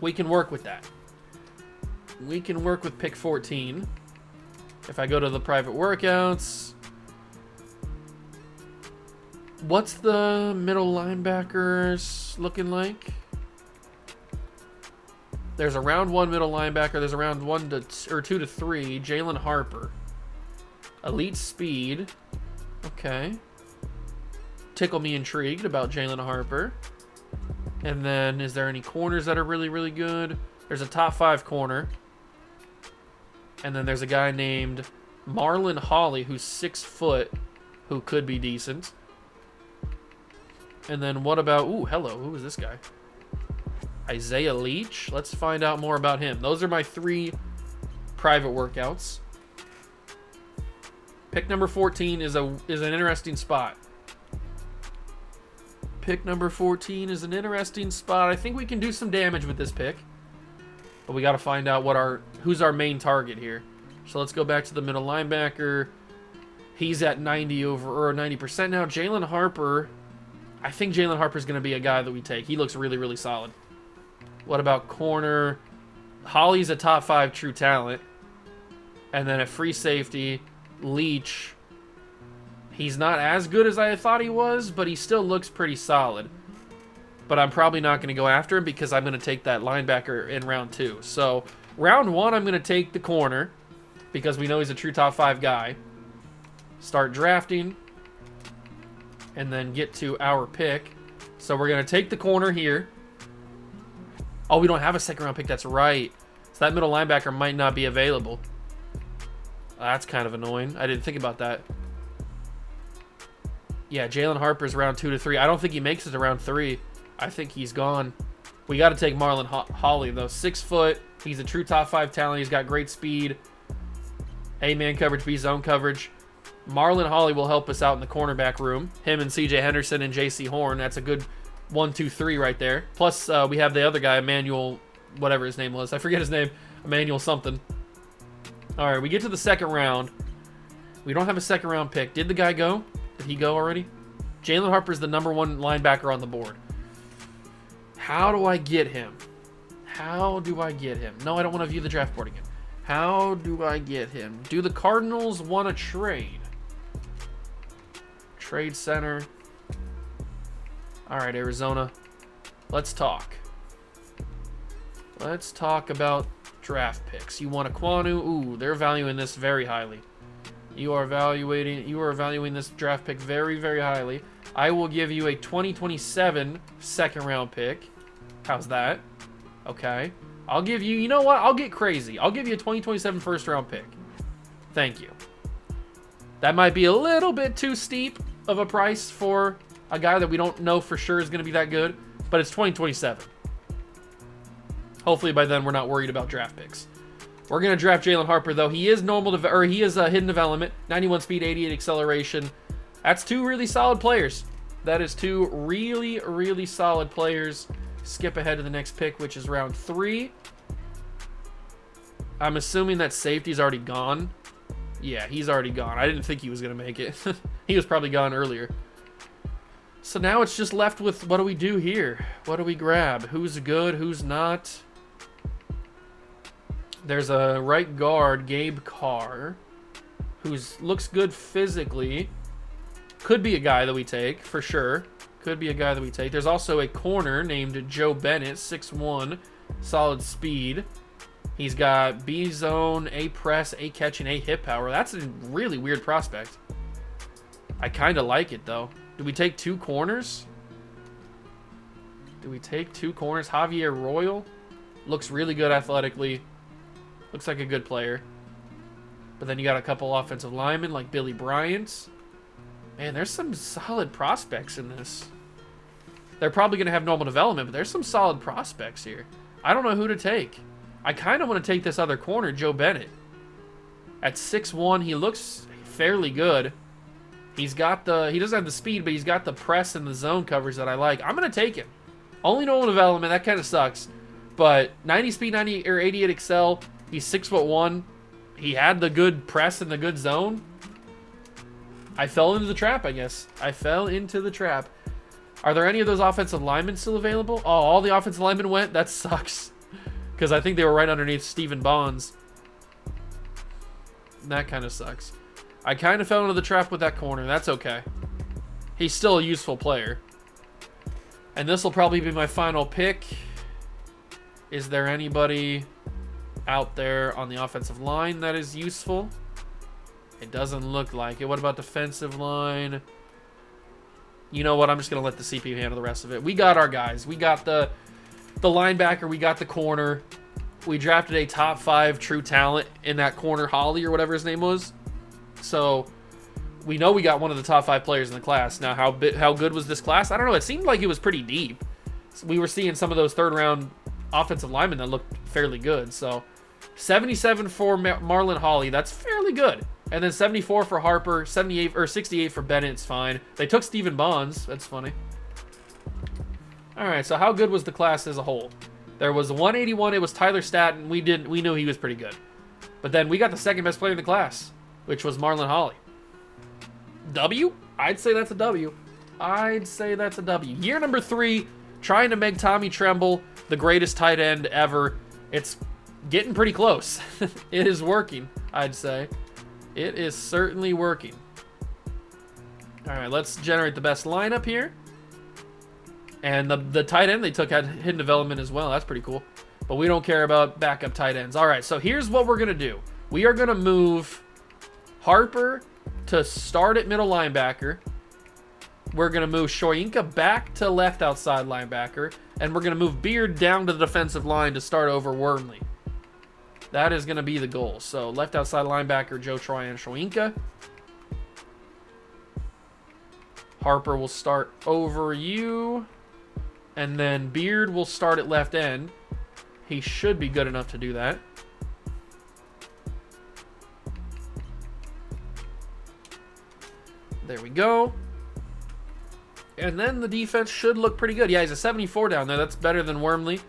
We can work with that. We can work with pick 14. If I go to the private workouts, what's the middle linebackers looking like? There's a round 1 middle linebacker. There's a round 2 to 3. Jalen Harper. Elite speed. Okay. Tickle me intrigued about Jalen Harper. And then, is there any corners that are really, really good? There's a top 5 corner. And then there's a guy named Marlon Hawley, who's 6 foot, who could be decent. And then what about... Ooh, hello. Who is this guy? Isaiah Leach. Let's find out more about him. Those are my 3 private workouts. Pick number 14 is an interesting spot. Pick number 14 is an interesting spot. I think we can do some damage with this pick. But we got to find out who's our main target here. So let's go back to the middle linebacker. He's at 90% now. Jalen Harper. I think Jalen Harper's going to be a guy that we take. He looks really, really solid. What about corner? Holly's a top 5 true talent. And then at free safety, Leach. He's not as good as I thought he was, but he still looks pretty solid. But I'm probably not going to go after him because I'm going to take that linebacker in round 2. So round 1, I'm going to take the corner because we know he's a true top 5 guy. Start drafting and then get to our pick. So we're going to take the corner here. Oh, we don't have a second round pick. That's right. So So that middle linebacker might not be available. That's kind of annoying. I didn't think about that. Yeah, Jalen Harper's round 2 to 3. I don't think he makes it to round 3. I think he's gone. We got to take Marlon Holly, though. 6 foot. He's a true top 5 talent. He's got great speed. A-man coverage, B-zone coverage. Marlon Holly will help us out in the cornerback room. Him and C.J. Henderson and J.C. Horn. That's a good 1, 2, 3 right there. Plus, we have the other guy, Emmanuel, whatever his name was. I forget his name. Emmanuel something. All right, we get to the second round. We don't have a second round pick. Did the guy go? Did he go already? Jalen Harper's the #1 linebacker on the board. How do I get him? How do I get him? No, I don't want to view the draft board again. How do I get him? Do the Cardinals want to trade? Trade center. All right, Arizona. Let's talk. Let's talk about draft picks. You want a Kwanu? Ooh, they're valuing this very highly. You are evaluating this draft pick very, very highly. I will give you a 2027 second round pick. How's that? Okay. I'll give you, you know what? I'll get crazy. I'll give you a 2027 first round pick. Thank you. That might be a little bit too steep of a price for a guy that we don't know for sure is going to be that good, but it's 2027. Hopefully by then we're not worried about draft picks. We're going to draft Jalen Harper, though. He is he is a hidden development. 91 speed, 88 acceleration. That's 2 really solid players. That is 2 really, really solid players. Skip ahead to the next pick, which is round 3. I'm assuming that safety's already gone. Yeah, he's already gone. I didn't think he was going to make it. He was probably gone earlier. So now it's just left with, what do we do here? What do we grab? Who's good? Who's not? There's a right guard, Gabe Carr, who looks good physically. Could be a guy that we take, for sure. Could be a guy that we take. There's also a corner named Joe Bennett, 6'1", solid speed. He's got B-zone, A-press, A-catch, and A-hip power. That's a really weird prospect. I kind of like it, though. Do we take 2 corners? Do we take 2 corners? Javier Royal looks really good athletically. Looks like a good player. But then you got a couple offensive linemen like Billy Bryant. Man, there's some solid prospects in this. They're probably going to have normal development, but there's some solid prospects here. I don't know who to take. I kind of want to take this other corner, Joe Bennett. At 6'1", he looks fairly good. He doesn't have the speed, but he's got the press and the zone coverage that I like. I'm going to take him. Only normal development, that kind of sucks. But 90 speed, 90 or 88 excel. He's 6'1". He had the good press and the good zone. I fell into the trap, I guess. I fell into the trap. Are there any of those offensive linemen still available? Oh, all the offensive linemen went? That sucks. Because I think they were right underneath Stephen Bonds. That kind of sucks. I kind of fell into the trap with that corner. That's okay. He's still a useful player. And this will probably be my final pick. Is there anybody out there on the offensive line that is useful? It doesn't look like it. What about defensive line? You know what? I'm just going to let the CPU handle the rest of it. We got our guys. We got the linebacker. We got the corner. We drafted a top 5 true talent in that corner, Holly or whatever his name was. So we know we got one of the top 5 players in the class. Now, how good was this class? I don't know. It seemed like it was pretty deep. We were seeing some of those third-round offensive linemen that looked fairly good. So 77 for Marlon Holly. That's fairly good. And then 74 for Harper, 78 or 68 for Bennett. It's fine. They took Stephen Bonds. That's funny. All right, so how good was the class as a whole? There was 181. It was Tyler Staton. We knew he was pretty good. But then we got the second best player in the class, which was Marlon Holly. W? I'd say that's a W. I'd say that's a W. Year number 3, trying to make Tommy Tremble the greatest tight end ever. It's getting pretty close. It is working, I'd say. It is certainly working. All right, let's generate the best lineup here. And the tight end they took had hidden development as well. That's pretty cool. But we don't care about backup tight ends. All right, so here's what we're going to do. We are going to move Harper to start at middle linebacker. We're going to move Shoyinka back to left outside linebacker. And we're going to move Beard down to the defensive line to start over Wormley. That is going to be the goal. So left outside linebacker, Joe Tryon-Shoyinka. Harper will start over you. And then Beard will start at left end. He should be good enough to do that. There we go. And then the defense should look pretty good. Yeah, he's a 74 down there. That's better than Wormley.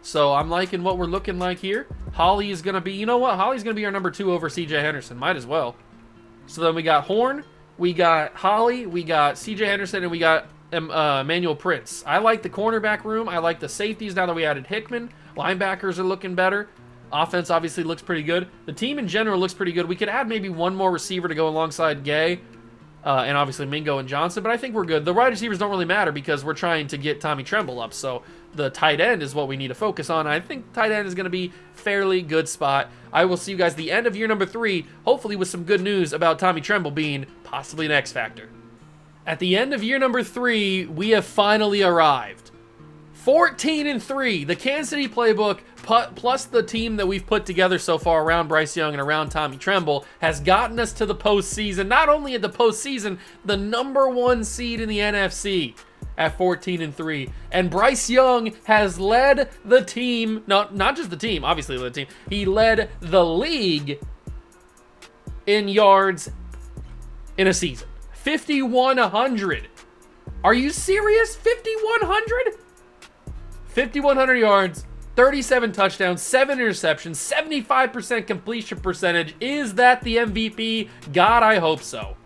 So I'm liking what we're looking like here. Holly is going to be, you know what? Holly's going to be our number 2 over CJ Henderson. Might as well. So then we got Horn, we got Holly, we got CJ Henderson, and we got Emmanuel Prince. I like the cornerback room. I like the safeties now that we added Hickman. Linebackers are looking better. Offense obviously looks pretty good. The team in general looks pretty good. We could add maybe one more receiver to go alongside Gay. And obviously Mingo and Johnson, but I think we're good. The wide receivers don't really matter because we're trying to get Tommy Tremble up, so the tight end is what we need to focus on. I think tight end is going to be fairly good spot. I will see you guys at the end of year number 3, hopefully with some good news about Tommy Tremble being possibly an X Factor. At the end of year number 3, we have finally arrived. 14-3, the Kansas City playbook plus the team that we've put together so far around Bryce Young and around Tommy Tremble has gotten us to the postseason. Not only at the postseason, the number 1 seed in the NFC at 14-3. And Bryce Young has led the team, not just the team, obviously the team. He led the league in yards in a season. 5,100. Are you serious? 5,100? 5,100 yards, 37 touchdowns, 7 interceptions, 75% completion percentage. Is that the MVP? God, I hope so.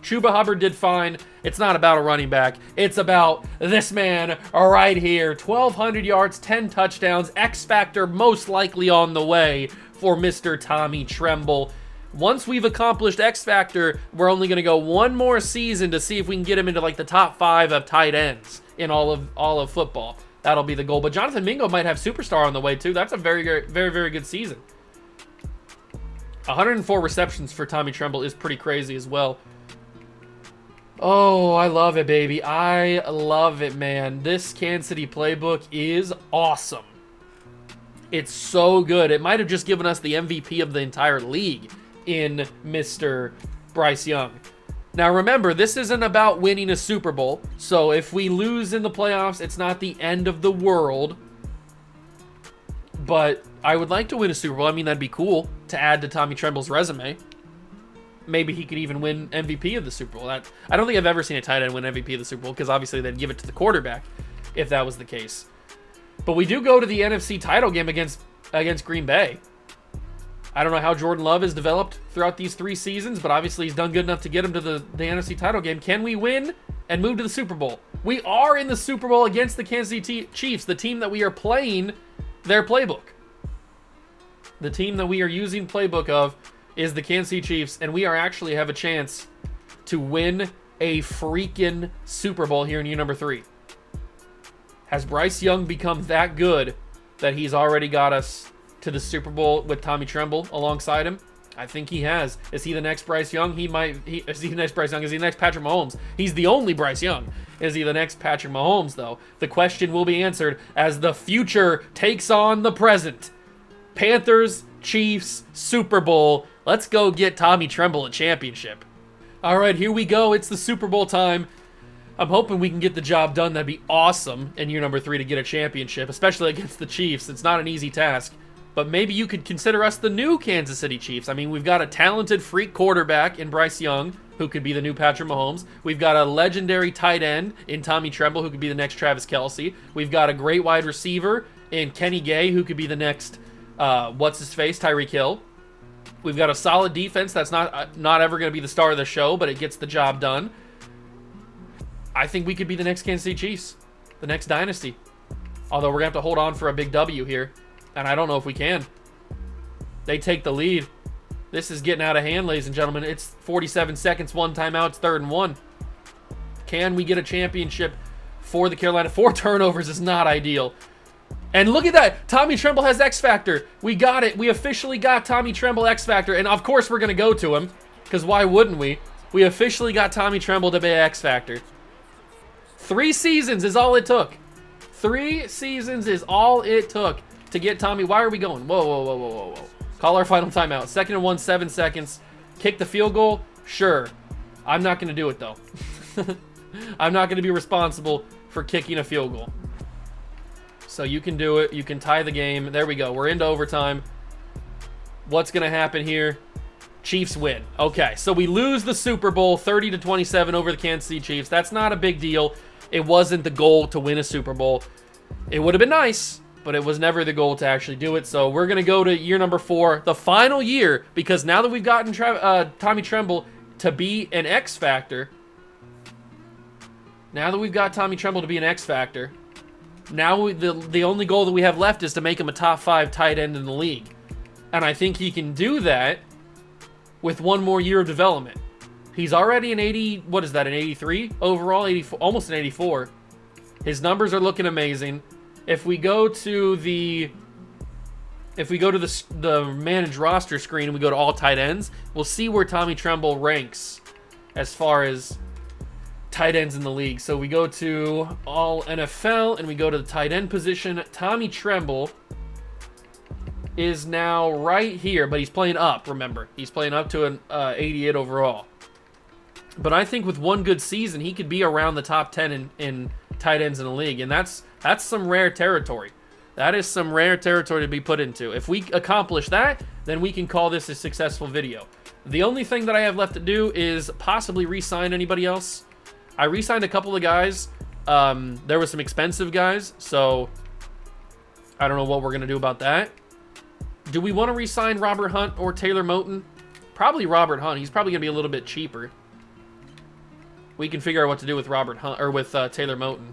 Chuba Hubbard did fine. It's not about a running back. It's about this man right here. 1,200 yards, 10 touchdowns. X Factor most likely on the way for Mr. Tommy Tremble. Once we've accomplished X Factor, we're only going to go one more season to see if we can get him into like the top 5 of tight ends in all of football. That'll be the goal. But Jonathan Mingo might have superstar on the way too. That's a very, very good season. 104 receptions for Tommy Tremble is pretty crazy as well. Oh, I love it, baby. I love it, man. This Kansas City playbook is awesome. It's so good. It might have just given us the MVP of the entire league in Mr. Bryce Young. Now remember, this isn't about winning a Super Bowl, so if we lose in the playoffs, it's not the end of the world. But I would like to win a Super Bowl. I mean, that'd be cool to add to Tommy Tremble's resume. Maybe he could even win MVP of the Super Bowl. I don't think I've ever seen a tight end win MVP of the Super Bowl, because obviously they'd give it to the quarterback if that was the case. But we do go to the NFC title game against Green Bay. I don't know how Jordan Love has developed throughout these 3 seasons, but obviously he's done good enough to get him to the NFC title game. Can we win and move to the Super Bowl? We are in the Super Bowl against the Kansas City Chiefs, the team that we are playing their playbook. The team that we are using playbook of is the Kansas City Chiefs, and we actually have a chance to win a freaking Super Bowl here in year number 3. Has Bryce Young become that good that he's already got us to the Super Bowl with Tommy Tremble alongside him? I think he has. Is he the next Bryce Young? Is he the next Bryce Young? Is he the next Patrick Mahomes? He's the only Bryce Young. Is he the next Patrick Mahomes, though? The question will be answered as the future takes on the present. Panthers, Chiefs, Super Bowl. Let's go get Tommy Tremble a championship. All right, here we go. It's the Super Bowl time. I'm hoping we can get the job done. That'd be awesome in year number 3 to get a championship, especially against the Chiefs. It's not an easy task. But maybe you could consider us the new Kansas City Chiefs. I mean, we've got a talented freak quarterback in Bryce Young, who could be the new Patrick Mahomes. We've got a legendary tight end in Tommy Tremble, who could be the next Travis Kelce. We've got a great wide receiver in Kenny Gay, who could be the next, what's-his-face, Tyreek Hill. We've got a solid defense that's not ever going to be the star of the show, but it gets the job done. I think we could be the next Kansas City Chiefs, the next dynasty. Although we're going to have to hold on for a big W here. And I don't know if we can. They take the lead. This is getting out of hand, ladies and gentlemen. It's 47 seconds, 1 timeout, it's 3rd and 1. Can we get a championship for the Carolina? 4 turnovers is not ideal. And look at that. Tommy Tremble has X Factor. We got it. We officially got Tommy Tremble X Factor. And of course we're going to go to him, because why wouldn't we? We officially got Tommy Tremble to be X Factor. 3 seasons is all it took. 3 seasons is all it took. to get Tommy. Why are we going? Whoa, whoa, whoa, whoa, whoa, whoa. Call our final timeout. 2nd and 1, 7 seconds. Kick the field goal? Sure. I'm not going to do it, though. I'm not going to be responsible for kicking a field goal. So you can do it. You can tie the game. There we go. We're into overtime. What's going to happen here? Chiefs win. Okay, so we lose the Super Bowl 30-27 over the Kansas City Chiefs. That's not a big deal. It wasn't the goal to win a Super Bowl. It would have been nice, but it was never the goal to actually do it. So we're going to go to year number 4, the final year, because now that we've gotten Tommy Tremble to be an X Factor, now that we've got Tommy Tremble to be an X Factor, now the only goal that we have left is to make him a top 5 tight end in the league. And I think he can do that with one more year of development. He's already an 80, what is that, an 83 overall? 84, almost an 84. His numbers are looking amazing. If we go to the managed roster screen and we go to all tight ends, we'll see where Tommy Tremble ranks as far as tight ends in the league. So we go to all NFL and we go to the tight end position. Tommy Tremble is now right here, but he's playing up, remember. He's playing up to an 88 overall. But I think with one good season, he could be around the top 10 in tight ends in the league, and that's some rare territory. That is some rare territory to be put into. If we accomplish that, then we can call this a successful video. The only thing that I have left to do is possibly re-sign anybody else. I re-signed a couple of guys. There were some expensive guys, so I don't know what we're going to do about that. Do we want to re-sign Robert Hunt or Taylor Moton? Probably Robert Hunt. He's probably going to be a little bit cheaper. We can figure out what to do with Robert Hunt or with Taylor Moton.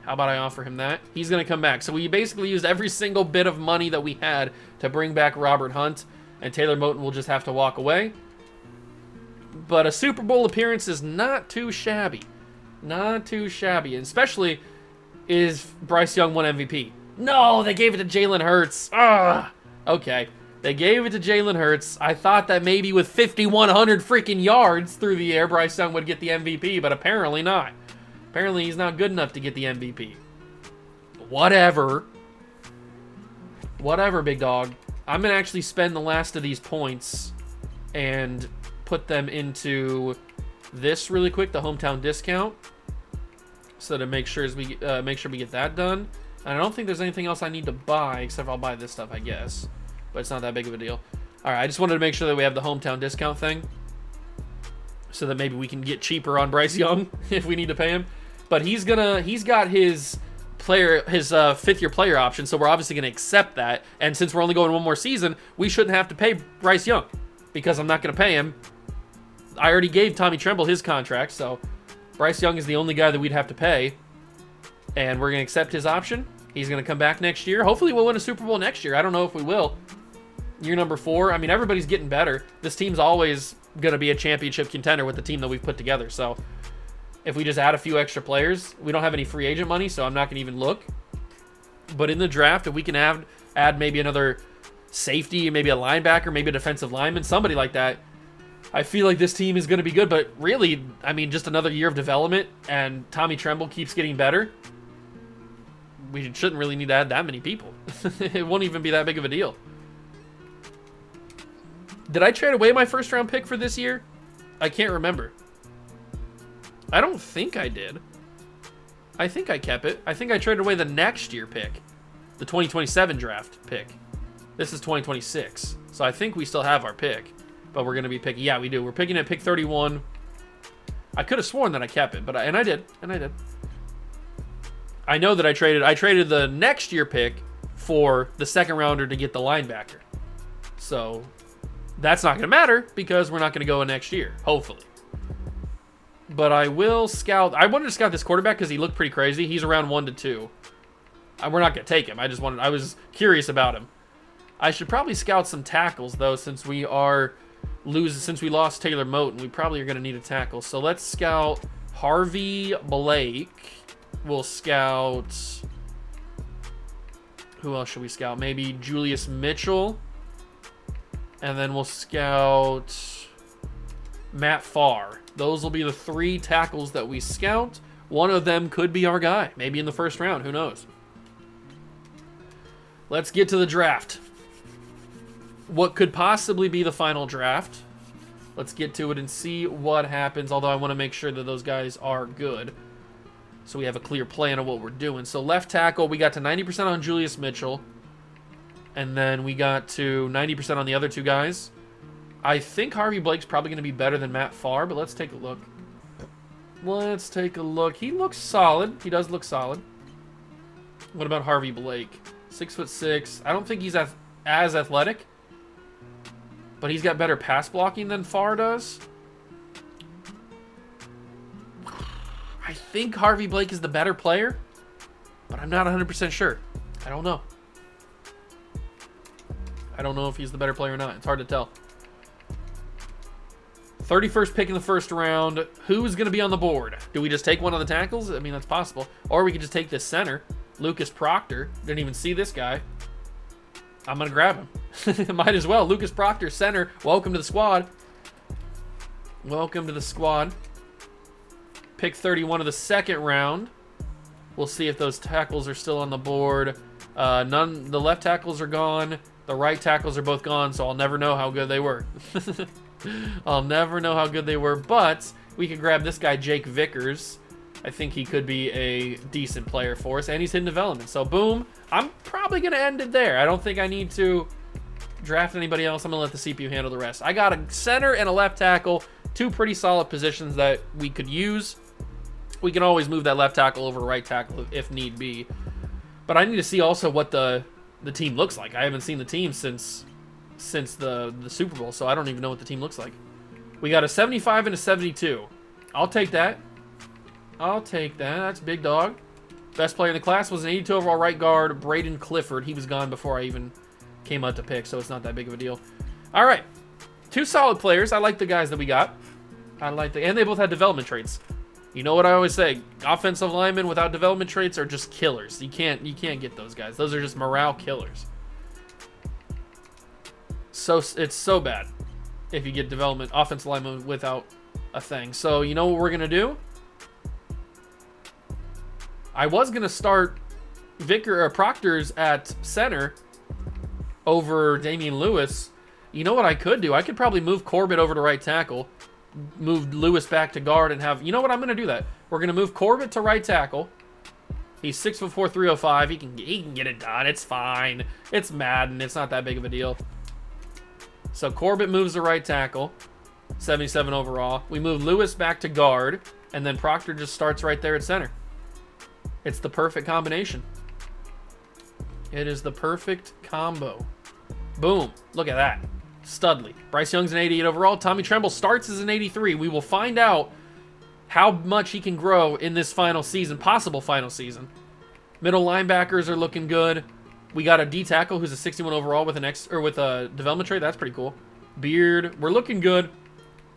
How about I offer him that? He's going to come back. So we basically used every single bit of money that we had to bring back Robert Hunt, and Taylor Moton will just have to walk away. But a Super Bowl appearance is not too shabby. Not too shabby. And especially is Bryce Young won MVP. No, they gave it to Jalen Hurts. Okay. They gave it to Jalen Hurts. I thought that maybe with 5,100 freaking yards through the air, Bryce Young would get the MVP, but apparently not. Apparently he's not good enough to get the MVP. Whatever. Whatever, big dog. I'm going to actually spend the last of these points and put them into this really quick, the hometown discount, so to make sure we get that done. And I don't think there's anything else I need to buy, except I'll buy this stuff, I guess. But it's not that big of a deal. All right, I just wanted to make sure that we have the hometown discount thing, so that maybe we can get cheaper on Bryce Young if we need to pay him. But he's got his fifth-year player option, so we're obviously gonna accept that. And since we're only going one more season, we shouldn't have to pay Bryce Young, because I'm not gonna pay him. I already gave Tommy Tremble his contract, so Bryce Young is the only guy that we'd have to pay, and we're gonna accept his option. He's gonna come back next year. Hopefully we'll win a Super Bowl next year. I don't know if we will. Year number 4. I mean, everybody's getting better. This team's always gonna be a championship contender with the team that we've put together. So if we just add a few extra players, we don't have any free agent money, so I'm not gonna even look. But in the draft, if we can add maybe another safety, maybe a linebacker, maybe a defensive lineman, somebody like that, I feel like this team is going to be good. But really, I mean, just another year of development, and Tommy Tremble keeps getting better. We shouldn't really need to add that many people. It won't even be that big of a deal. Did I trade away my first-round pick for this year? I can't remember. I don't think I did. I think I kept it. I think I traded away the next year pick, the 2027 draft pick. This is 2026, so I think we still have our pick. But we're going to be picking... Yeah, we do. We're picking at pick 31. I could have sworn that I kept it, but I did. And I did. I know that I traded the next year pick for the second rounder to get the linebacker. So that's not going to matter because we're not going to go in next year, hopefully. But I will scout... I wanted to scout this quarterback because he looked pretty crazy. He's around 1 to 2. We're not going to take him. I was curious about him. I should probably scout some tackles, though, since we lost Taylor Moton. We probably are going to need a tackle. So let's scout Harvey Blake. We'll scout... Who else should we scout? Maybe Julius Mitchell. And then we'll scout Matt Farr. Those will be the 3 tackles that we scout. one of them could be our guy. Maybe in the first round. Who knows? Let's get to the draft. What could possibly be the final draft. Let's get to it and see what happens, although I want to make sure that those guys are good, so we have a clear plan of what we're doing. So left tackle, we got to 90% on Julius Mitchell, and then we got to 90% on the other two guys. I think Harvey Blake's probably going to be better than Matt Farr, but let's take a look. Let's take a look. He looks solid. He does look solid. What about Harvey Blake? 6'6". I don't think he's as athletic, but he's got better pass blocking than Farr does. I think Harvey Blake is the better player, but I'm not 100% sure. I don't know. I don't know if he's the better player or not. It's hard to tell. 31st pick in the first round. Who's going to be on the board? Do we just take one of the tackles? I mean, that's possible. Or we could just take this center, Lucas Proctor. Didn't even see this guy. I'm going to grab him. Might as well. Lucas Proctor, center. Welcome to the squad. Welcome to the squad. Pick 31 of the second round. We'll see if those tackles are still on the board. None. The left tackles are gone. The right tackles are both gone, so I'll never know how good they were. I'll never know how good they were, but we could grab this guy, Jake Vickers. I think he could be a decent player for us, and he's in development. So, boom. I'm probably going to end it there. I don't think I need to draft anybody else. I'm going to let the CPU handle the rest. I got a center and a left tackle, two pretty solid positions that we could use. We can always move that left tackle over right tackle if need be. But I need to see also what the team looks like. I haven't seen the team since the Super Bowl, so I don't even know what the team looks like. We got a 75 and a 72. I'll take that. I'll take that. That's big dog. Best player in the class was an 82 overall right guard, Braden Clifford. He was gone before I even came out to pick, so it's not that big of a deal. All right. Two solid players. I like the guys that we got. And they both had development traits. You know what I always say? Offensive linemen without development traits are just killers. You can't get those guys. Those are just morale killers. So it's so bad if you get development offensive linemen without a thing. So you know what we're gonna do? I was gonna start Proctor's at center over Damian Lewis. You know what I could do? I could probably move Corbett over to right tackle, move Lewis back to guard, and have. You know what? I'm gonna do that. We're gonna move Corbett to right tackle. He's 6'4", 305. He can get it done. It's fine. It's Madden. It's not that big of a deal. So Corbett moves to right tackle, 77 overall. We move Lewis back to guard, and then Proctor just starts right there at center. It's the perfect combination. It is the perfect combo. Boom. Look at that. Studley. Bryce Young's an 88 overall. Tommy Tremble starts as an 83. We will find out how much he can grow in this final season, possible final season. Middle linebackers are looking good. We got a D tackle who's a 61 overall with with a development trait. That's pretty cool. Beard. We're looking good.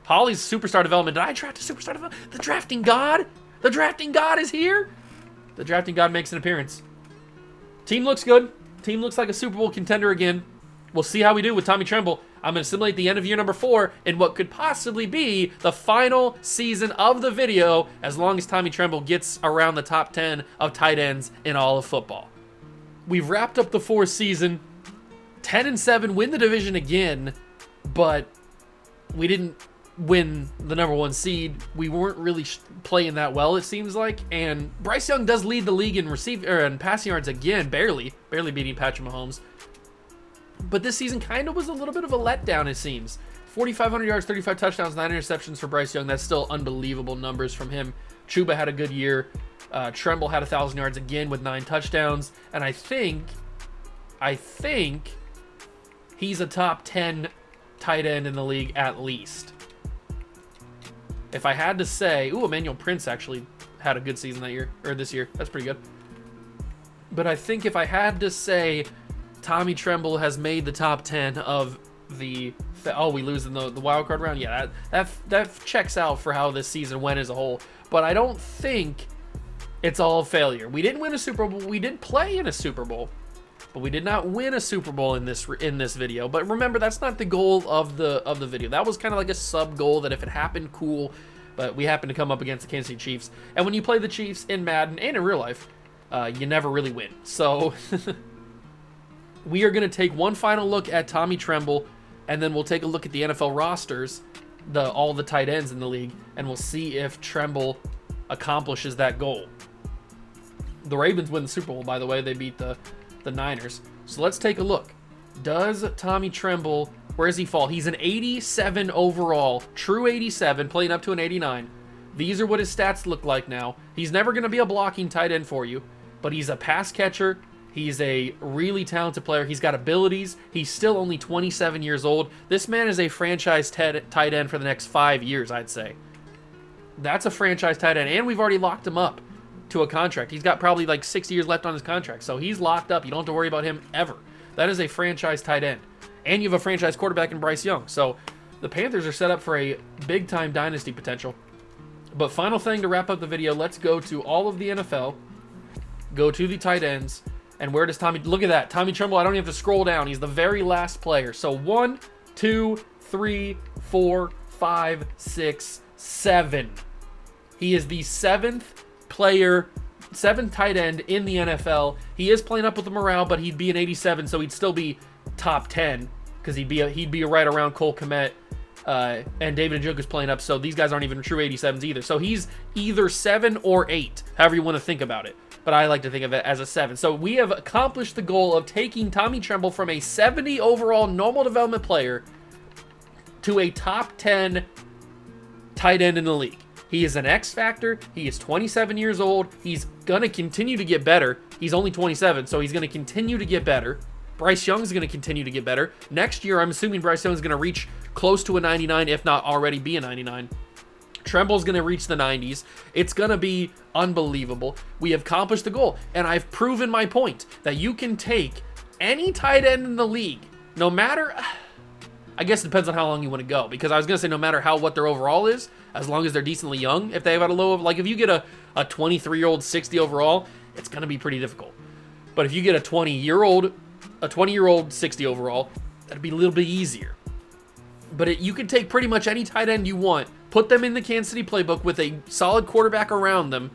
Holly's superstar development. Did I draft a superstar development? The drafting god? The drafting god is here? The drafting god makes an appearance. Team looks good. Team looks like a Super Bowl contender again. We'll see how we do with Tommy Tremble. I'm going to simulate the end of year number 4 in what could possibly be the final season of the video, as long as Tommy Tremble gets around the top 10 of tight ends in all of football. We've wrapped up the 4th season, 10-7, win the division again, but we didn't win the number 1 seed. We weren't really playing that well, it seems like, and Bryce Young does lead the league in passing yards again, barely beating Patrick Mahomes. But this season kind of was a little bit of a letdown, it seems. 4,500 yards, 35 touchdowns, 9 interceptions for Bryce Young. That's still unbelievable numbers from him. Chuba had a good year. Tremble had 1,000 yards again with 9 touchdowns. And I think he's a top 10 tight end in the league at least. If I had to say, Emmanuel Prince actually had a good season this year. That's pretty good. But I think if I had to say Tommy Tremble has made the top 10 of we lose in the wild card round. Yeah, that checks out for how this season went as a whole. But I don't think it's all failure. We didn't win a Super Bowl. We did play in a Super Bowl, but we did not win a Super Bowl in this video. But remember, that's not the goal of the video. That was kind of like a sub goal that if it happened, cool. But we happen to come up against the Kansas City Chiefs. And when you play the Chiefs in Madden and in real life, you never really win. So we are going to take one final look at Tommy Tremble, and then we'll take a look at the NFL rosters, all the tight ends in the league, and we'll see if Tremble accomplishes that goal. The Ravens win the Super Bowl, by the way. They beat the Niners. So let's take a look. Does Tommy Tremble, where does he fall? He's an 87 overall, true 87, playing up to an 89. These are what his stats look like now. He's never going to be a blocking tight end for you, but he's a pass catcher. He's a really talented player. He's got abilities. He's still only 27 years old. This man is a franchise tight end for the next 5 years, I'd say. That's a franchise tight end, and we've already locked him up to a contract. He's got probably like 6 years left on his contract, so he's locked up. You don't have to worry about him ever. That is a franchise tight end. And you have a franchise quarterback in Bryce Young. So the Panthers are set up for a big-time dynasty potential. But final thing to wrap up the video, let's go to all of the NFL, go to the tight ends, and where does Tommy... Look at that. Tommy Tremble, I don't even have to scroll down. He's the very last player. So 1, 2, 3, 4, 5, 6, 7. He is the 7th player, 7th tight end in the NFL. He is playing up with the morale, but he'd be an 87, so he'd still be top 10 because he'd be right around Cole Kmet and David Njoku's playing up. So these guys aren't even true 87s either. So he's either 7 or 8, however you want to think about it. But I like to think of it as a 7. So we have accomplished the goal of taking Tommy Tremble from a 70 overall normal development player to a top 10 tight end in the league. He is an X factor. He is 27 years old. He's going to continue to get better. He's only 27, so he's going to continue to get better. Bryce Young's going to continue to get better. Next year, I'm assuming Bryce Young's going to reach close to a 99, if not already be a 99. Tremble's going to reach the 90s. It's going to be unbelievable. We have accomplished the goal, and I've proven my point that you can take any tight end in the league, no matter... I guess it depends on how long you want to go, because I was going to say no matter what their overall is, as long as they're decently young, if they have a low of, like if you get a 23-year-old 60 overall, it's going to be pretty difficult. But if you get a 20-year-old 60 overall, that'd be a little bit easier. But you can take pretty much any tight end you want, put them in the Kansas City playbook with a solid quarterback around them,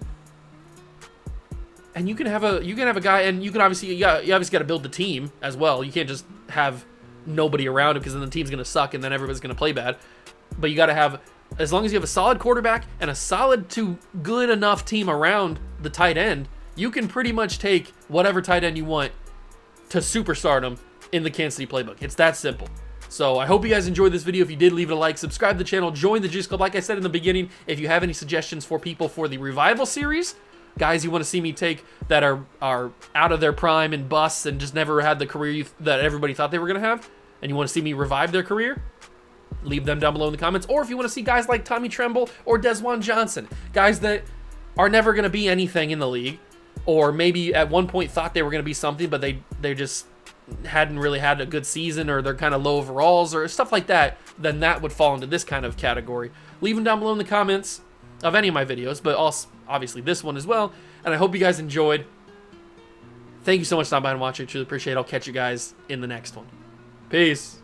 and you can have a guy, and you obviously got to build the team as well. You can't just have nobody around him, because then the team's going to suck and then everybody's going to play bad. But you got to have, as long as you have a solid quarterback and a solid to good enough team around the tight end, you can pretty much take whatever tight end you want to superstardom in the Kansas City playbook. It's that simple. So I hope you guys enjoyed this video. If you did, leave it a like, subscribe to the channel, join the Juice Club. Like I said in the beginning, if you have any suggestions for people for the Revival series, guys you want to see me take that are out of their prime and busts and just never had the career that everybody thought they were going to have, and you want to see me revive their career, leave them down below in the comments. Or if you want to see guys like Tommy Tremble or Desjuan Johnson, guys that are never going to be anything in the league, or maybe at one point thought they were going to be something, but they just hadn't really had a good season, or they're kind of low overalls or stuff like that, then that would fall into this kind of category. Leave them down below in the comments of any of my videos, but also obviously this one as well. And I hope you guys enjoyed. Thank you so much for stopping by and watching. I truly appreciate it. I'll catch you guys in the next one. Peace.